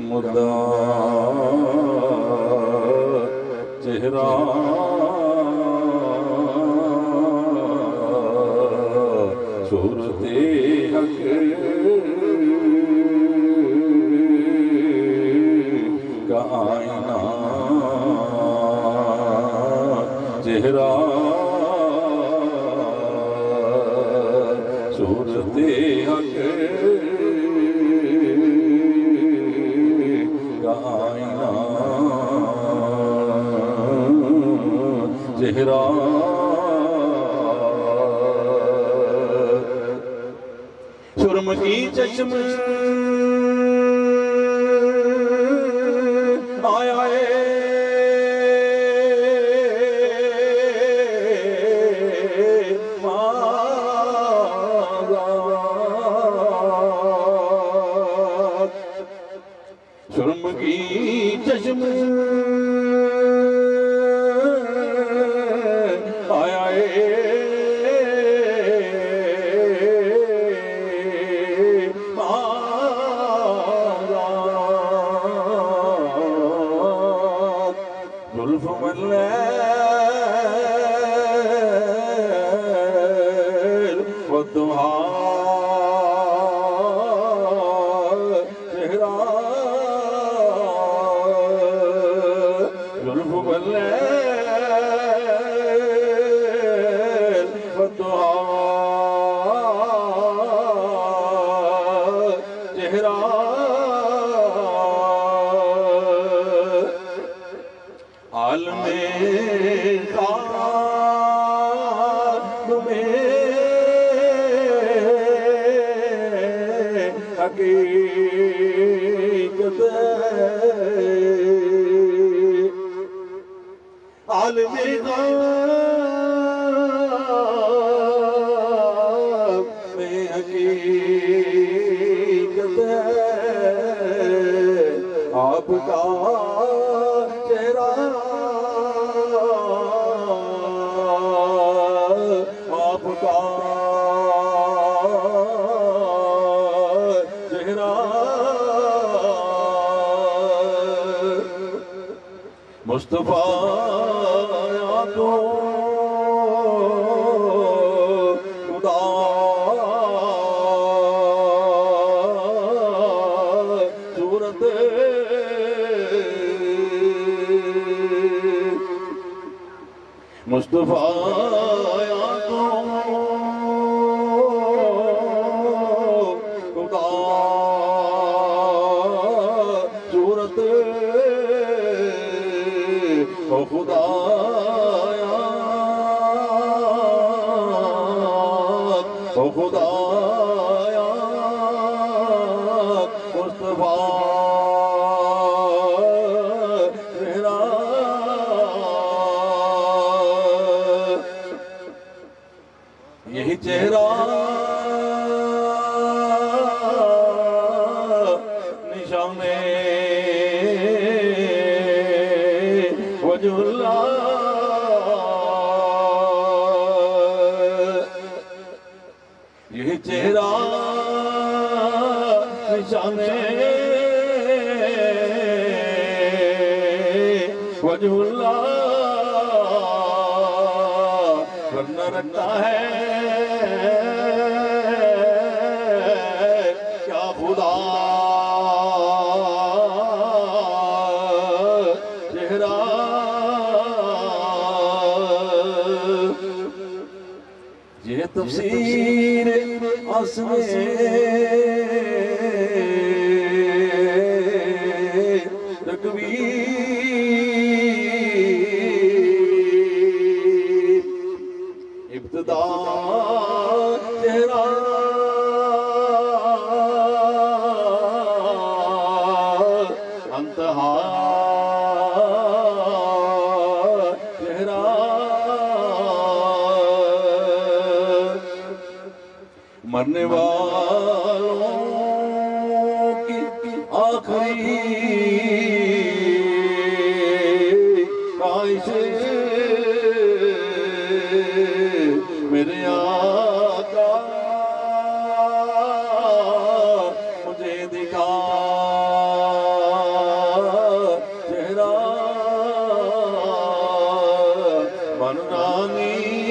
मुद्दा चेहरा सूरते हक का आईना चेहरा सूरते हक का आईना चेहरा सुरम की चश्म आया सुरम की चश्म आया जुल्फ मल्लैल वद्दुहा चेहरा जुल्फ मल्लैल वद्दुहा चेहरा आलमे ख्वाब में हकीकत आलमे ख्वाब में हकीकत आपका चेहरा आपका चेहरा मुस्तफा तो खुदा सूरत मुस्तफा तो खुदा सूरत ओ खुदाया ओ खुदाया मुस्तफा तेरा यही चेहरा निशाने वजहुल्लाह यही चेहरा निशाने वजहुल्लाह वरना रखता है क्या खुदा चेहरा ये तफसीर असमे तकबीर इब्तिदा चेहरा अंतहा चेहरा मरने वालों की आखिरी ख्वाहिश मेरे आका मुझे दिखा अनुरागी